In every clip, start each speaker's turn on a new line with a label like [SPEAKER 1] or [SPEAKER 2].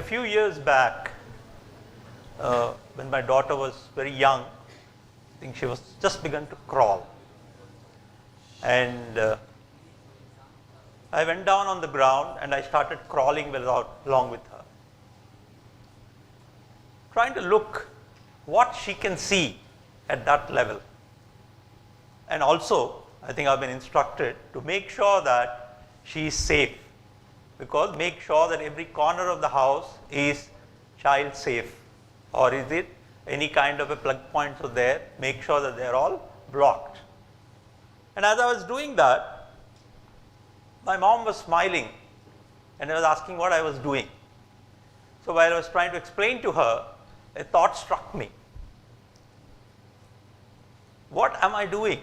[SPEAKER 1] few years back, when my daughter was very young, I think she was just begun to crawl. And I went down on the ground and I started crawling along with her, trying to look what she can see at that level. And also, I think I've been instructed to make sure that she is safe, because make sure that every corner of the house is child safe, or is it any kind of a plug points are there, make sure that they are all blocked. And as I was doing that, my mom was smiling and I was asking what I was doing. So while I was trying to explain to her, a thought struck me. What am I doing?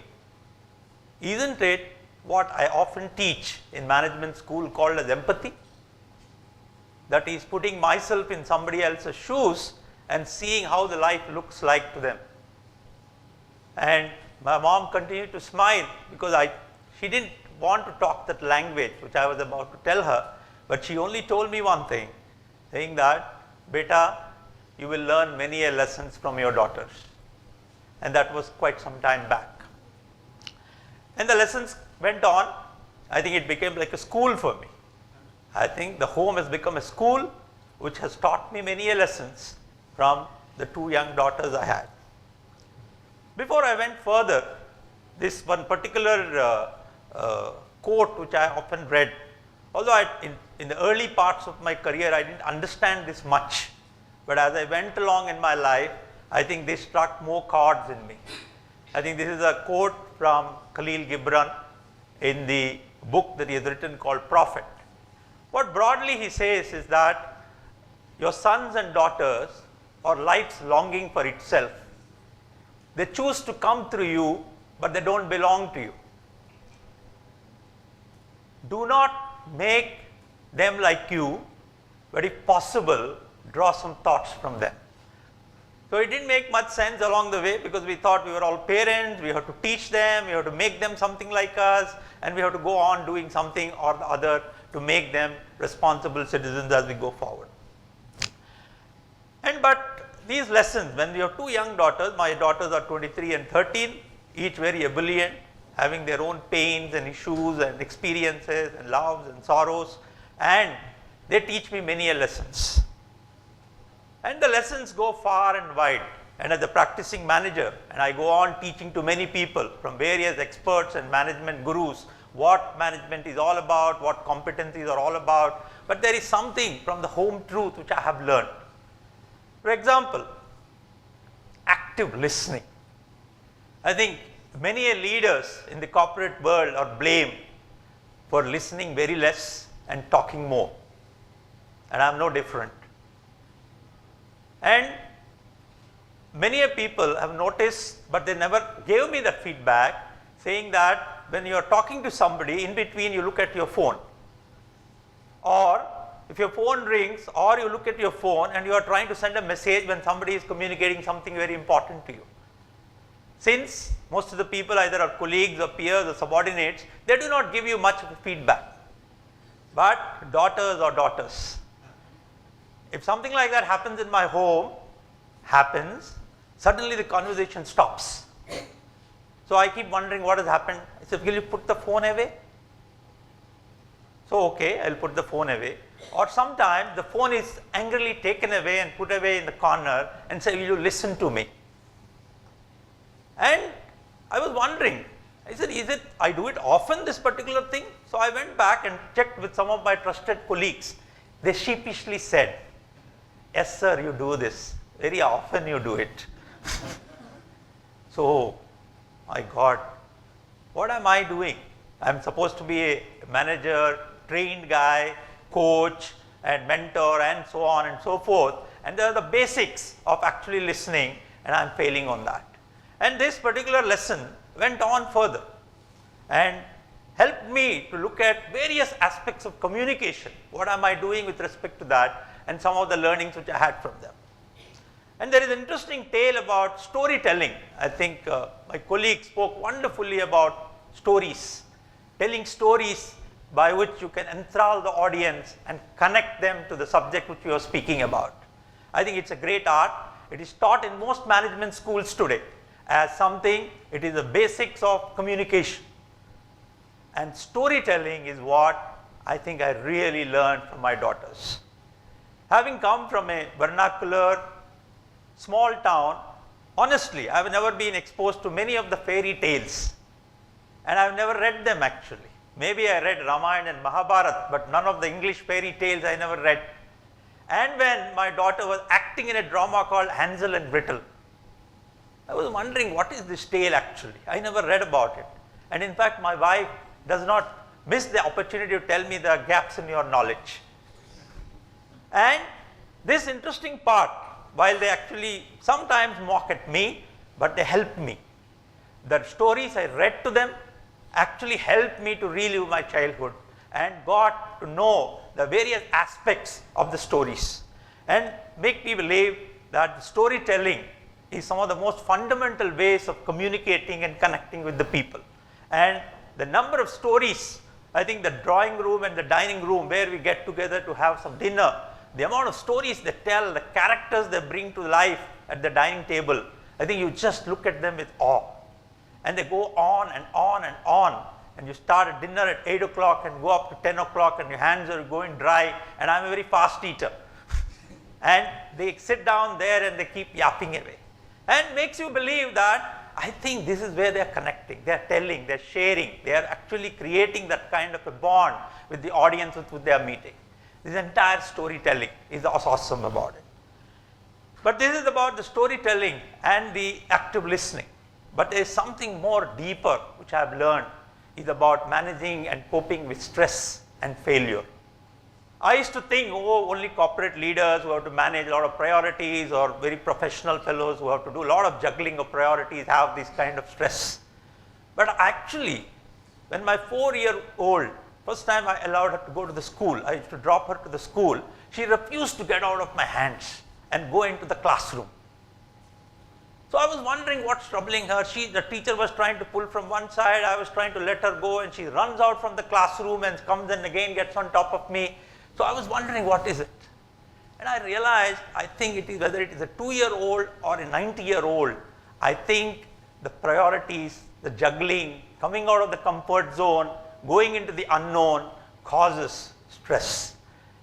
[SPEAKER 1] Isn't it what I often teach in management school called as empathy? That is putting myself in somebody else's shoes and seeing how the life looks like to them. And my mom continued to smile because she didn't want to talk that language which I was about to tell her, but she only told me one thing, saying that, "Beta, you will learn many lessons from your daughters." And that was quite some time back. And the lessons went on. I think it became like a school for me. I think the home has become a school which has taught me many lessons from the two young daughters I had. Before I went further, this one particular quote which I often read, although in the early parts of my career I didn't understand this much, but as I went along in my life, I think they struck more chords in me. I think this is a quote from Khalil Gibran in the book that he has written called Prophet. What broadly he says is that your sons and daughters are life's longing for itself. They choose to come through you, but they don't belong to you. Do not make them like you, but if possible, draw some thoughts from them. So it didn't make much sense along the way, because we thought we were all parents, we have to teach them, we have to make them something like us, and we have to go on doing something or the other to make them responsible citizens as we go forward. But these lessons, when we have two young daughters, my daughters are 23 and 13, each very ebullient, having their own pains and issues and experiences and loves and sorrows, and they teach me many lessons. And the lessons go far and wide. And as a practicing manager, and I go on teaching to many people from various experts and management gurus what management is all about, what competencies are all about, but there is something from the home truth which I have learned. For example, active listening. I think many leaders in the corporate world are blamed for listening very less and talking more. And I am no different. And many people have noticed, but they never gave me that feedback, saying that when you are talking to somebody, in between you look at your phone. Or if your phone rings, or you look at your phone and you are trying to send a message when somebody is communicating something very important to you. Since most of the people either are colleagues or peers or subordinates, they do not give you much feedback. But daughters are daughters. If something like that happens in my home, suddenly the conversation stops. So I keep wondering what has happened. I said, "Will you put the phone away?" So okay, I'll put the phone away. Or sometimes the phone is angrily taken away and put away in the corner and say, "Will you listen to me?" And I was wondering, I said, I do it often, this particular thing? So I went back and checked with some of my trusted colleagues. They sheepishly said, "Yes sir, you do this. Very often you do it." So, my God, what am I doing? I'm supposed to be a manager, trained guy, coach and mentor and so on and so forth. And there are the basics of actually listening, and I'm failing on that. And this particular lesson went on further and helped me to look at various aspects of communication. What am I doing with respect to that, and some of the learnings which I had from them. And there is an interesting tale about storytelling. I think my colleague spoke wonderfully about stories, telling stories by which you can enthrall the audience and connect them to the subject which you are speaking about. I think it's a great art. It is taught in most management schools today as something, it is the basics of communication. And storytelling is what I think I really learned from my daughters. Having come from a vernacular, small town, honestly, I have never been exposed to many of the fairy tales, and I have never read them actually. Maybe I read Ramayana and Mahabharata, but none of the English fairy tales I never read. And when my daughter was acting in a drama called Hansel and Gretel, I was wondering, what is this tale actually? I never read about it. And in fact, my wife does not miss the opportunity to tell me the gaps in your knowledge. And this interesting part, while they actually sometimes mock at me, but they help me. The stories I read to them actually helped me to relive my childhood and got to know the various aspects of the stories and make me believe that storytelling is some of the most fundamental ways of communicating and connecting with the people. And the number of stories, I think the drawing room and the dining room where we get together to have some dinner, the amount of stories they tell, the characters they bring to life at the dining table, I think you just look at them with awe. And they go on and on and on. And you start at dinner at 8 o'clock and go up to 10 o'clock and your hands are going dry, and I'm a very fast eater. And they sit down there and they keep yapping away. And makes you believe that I think this is where they are connecting, they are telling, they are sharing, they are actually creating that kind of a bond with the audience with who they are meeting. This entire storytelling is awesome about it. But this is about the storytelling and the active listening. But there is something more deeper which I have learned, is about managing and coping with stress and failure. I used to think, oh, only corporate leaders who have to manage a lot of priorities, or very professional fellows who have to do a lot of juggling of priorities have this kind of stress. But actually, when my 4-year-old, first time I allowed her to go to the school, I used to drop her to the school, she refused to get out of my hands and go into the classroom. So I was wondering what's troubling her. The teacher was trying to pull from one side, I was trying to let her go, and she runs out from the classroom and comes and again gets on top of me. So I was wondering, what is it? And I realized, I think it is, whether it is a 2-year-old or a 90-year-old, I think the priorities, the juggling, coming out of the comfort zone, going into the unknown causes stress.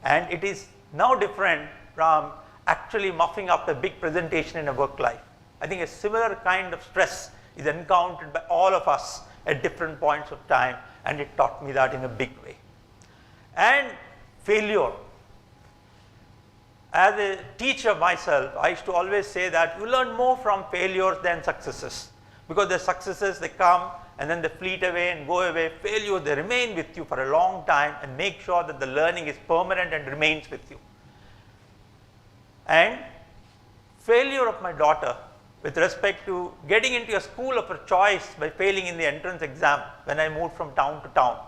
[SPEAKER 1] And it is now different from actually muffing up a big presentation in a work life. I think a similar kind of stress is encountered by all of us at different points of time, and it taught me that in a big way. And failure. As a teacher myself, I used to always say that you learn more from failures than successes, because the successes, they come and then they fleet away and go away. Failures, they remain with you for a long time and make sure that the learning is permanent and remains with you. And failure of my daughter with respect to getting into a school of her choice by failing in the entrance exam when I moved from town to town,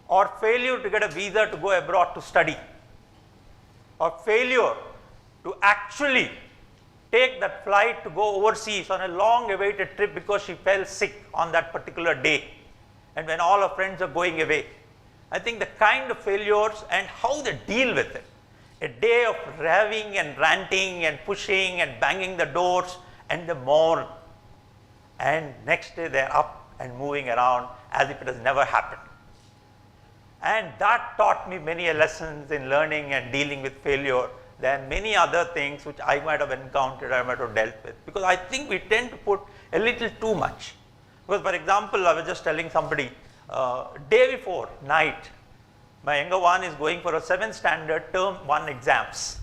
[SPEAKER 1] or failure to get a visa to go abroad to study, or failure to actually take that flight to go overseas on a long awaited trip because she fell sick on that particular day and when all her friends are going away. I think the kind of failures and how they deal with it. A day of raving and ranting and pushing and banging the doors, and they mourn. And next day they are up and moving around as if it has never happened. And that taught me many lessons in learning and dealing with failure. There are many other things which I might have encountered, I might have dealt with. Because I think we tend to put a little too much. Because for example, I was just telling somebody, day before night, my younger one is going for a 7th standard term 1 exams.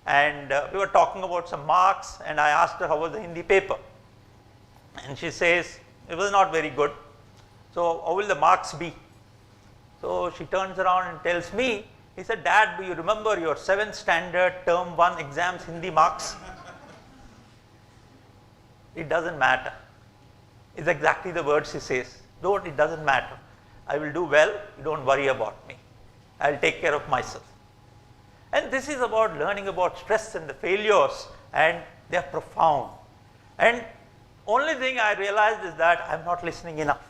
[SPEAKER 1] And we were talking about some marks, and I asked her how was the Hindi paper. And she says, it was not very good. So how will the marks be? So she turns around and tells me, he said, Dad, do you remember your 7th standard term 1 exams Hindi marks? It doesn't matter. It's exactly the words she says. It doesn't matter. I will do well, you don't worry about me. I'll take care of myself. And this is about learning about stress and the failures, and they are profound. And only thing I realized is that I'm not listening enough.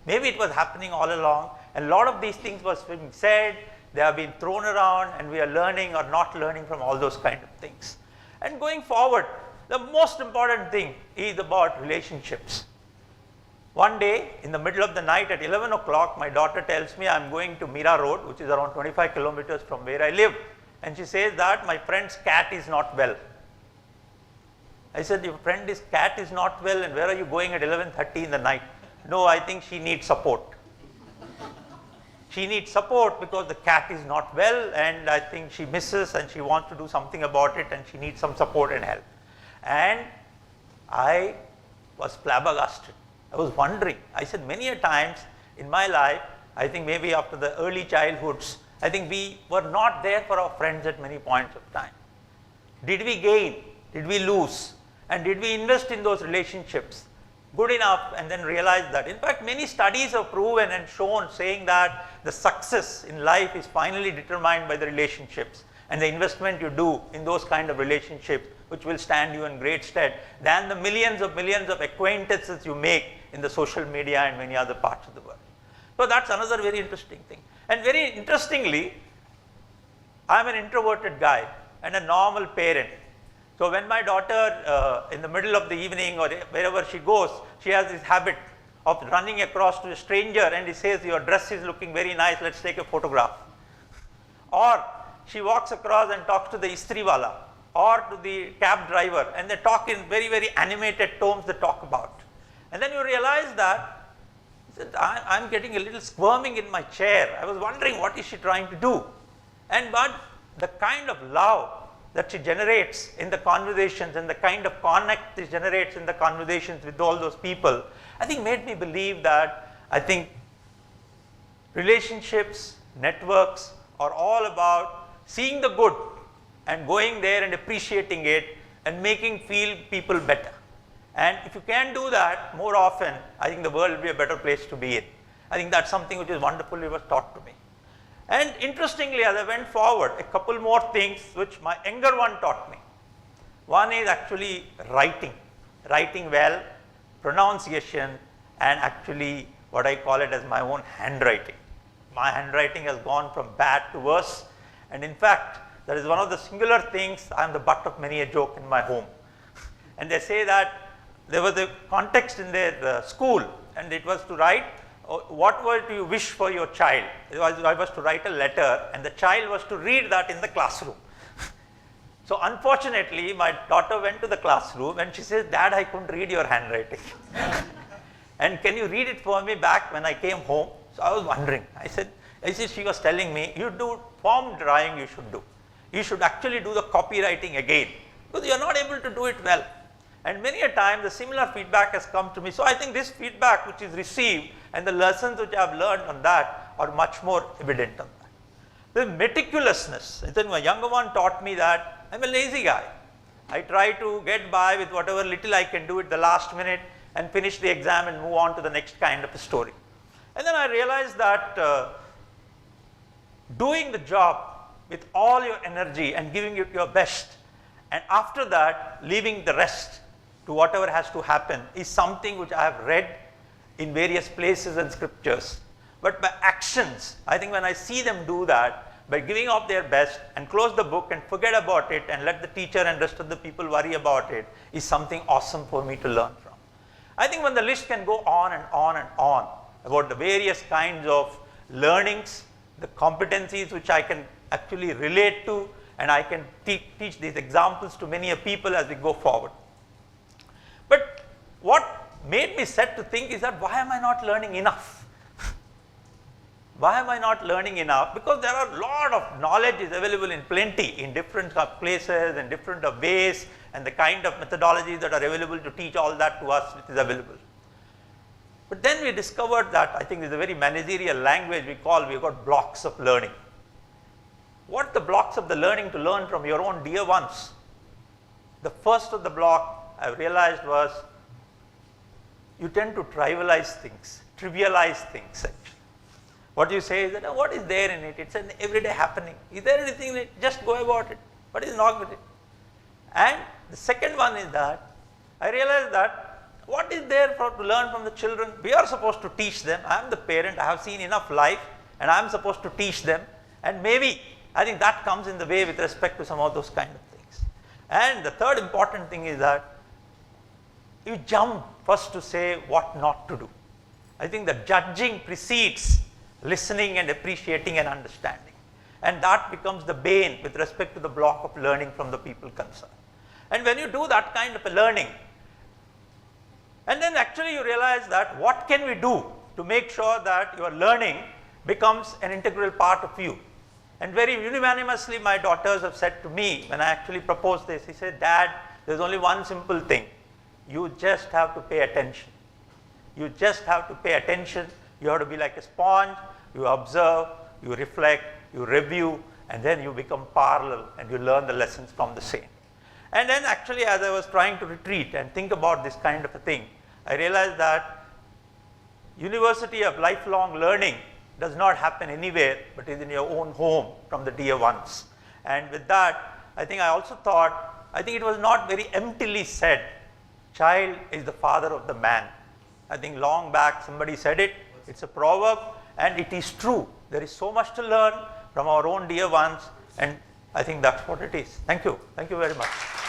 [SPEAKER 1] Maybe it was happening all along, and a lot of these things was being said, they have been thrown around, and we are learning or not learning from all those kind of things. And going forward, the most important thing is about relationships. One day, in the middle of the night at 11 o'clock, my daughter tells me I am going to Mira Road, which is around 25 kilometers from where I live. And she says that my friend's cat is not well. I said, your friend's cat is not well, and where are you going at 11:30 in the night? No, I think she needs support. She needs support because the cat is not well, and I think she misses and she wants to do something about it, and she needs some support and help. And I was flabbergasted. I was wondering. I said many a times in my life, I think maybe after the early childhoods, I think we were not there for our friends at many points of time. Did we gain? Did we lose? And did we invest in those relationships good enough and then realize that? In fact, many studies have proven and shown saying that the success in life is finally determined by the relationships and the investment you do in those kind of relationships, which will stand you in great stead than the millions of acquaintances you make in the social media and many other parts of the world. So that's another very interesting thing. And very interestingly, I'm an introverted guy and a normal parent. So when my daughter in the middle of the evening or wherever she goes, she has this habit of running across to a stranger and he says, your dress is looking very nice, let's take a photograph. Or she walks across and talks to the istriwala or to the cab driver, and they talk in very, very animated tones they talk about. And then you realize that I'm getting a little squirming in my chair. I was wondering what is she trying to do. But the kind of love that she generates in the conversations and the kind of connect she generates in the conversations with all those people, I think made me believe that I think relationships, networks are all about seeing the good and going there and appreciating it and making feel people better. And if you can do that more often, I think the world will be a better place to be in. I think that's something which is wonderfully was taught to me. And interestingly, as I went forward, a couple more things which my younger one taught me. One is actually writing well, pronunciation, and actually what I call it as my own handwriting. My handwriting has gone from bad to worse, and in fact, that is one of the singular things. I am the butt of many a joke in my home. And they say that there was a context in their school, and it was to write, what do you wish for your child? I was to write a letter, and the child was to read that in the classroom. So unfortunately, my daughter went to the classroom and she says, Dad, I couldn't read your handwriting. And can you read it for me back when I came home? So I was wondering. I said, she was telling me, you do form drawing, you should do. You should actually do the copywriting again, because you are not able to do it well. And many a time the similar feedback has come to me. So I think this feedback which is received and the lessons which I have learned on that are much more evident on that. The meticulousness, I think my younger one taught me that I'm a lazy guy. I try to get by with whatever little I can do at the last minute and finish the exam and move on to the next kind of a story. And then I realized that doing the job with all your energy and giving it your best, and after that leaving the rest to whatever has to happen, is something which I have read in various places and scriptures. But by actions, I think when I see them do that, by giving up their best and close the book and forget about it and let the teacher and rest of the people worry about it, is something awesome for me to learn from. I think when the list can go on and on and on about the various kinds of learnings, the competencies which I can actually relate to, and I can teach these examples to many people as we go forward. But what made me set to think is that why am I not learning enough? Why am I not learning enough? Because there are a lot of knowledge is available in plenty in different places and different ways, and the kind of methodologies that are available to teach all that to us which is available. But then we discovered that I think there's a very managerial language we've got blocks of learning. What the blocks of the learning to learn from your own dear ones? The first of the block I realized was you tend to trivialize things, trivialize things actually. What you say is that, oh, what is there in it? It's an everyday happening. Is there anything in it? Just go about it. What is wrong with it? And the second one is that I realized that what is there to learn from the children? We are supposed to teach them. I am the parent, I have seen enough life and I am supposed to teach them, and maybe I think that comes in the way with respect to some of those kind of things. And the third important thing is that you jump first to say what not to do. I think the judging precedes listening and appreciating and understanding, and that becomes the bane with respect to the block of learning from the people concerned. And when you do that kind of a learning, and then actually you realize that what can we do to make sure that your learning becomes an integral part of you. And very unanimously my daughters have said to me when I actually proposed this, he said, Dad, there's only one simple thing. You just have to pay attention. You just have to pay attention. You have to be like a sponge. You observe, you reflect, you review, and then you become parallel and you learn the lessons from the same. And then actually as I was trying to retreat and think about this kind of a thing, I realized that university of lifelong learning does not happen anywhere but is in your own home from the dear ones. And with that, I think I also thought, I think it was not very emptily said, child is the father of the man. I think long back somebody said it, it's a proverb, and it is true. There is so much to learn from our own dear ones, and I think that's what it is. Thank you very much.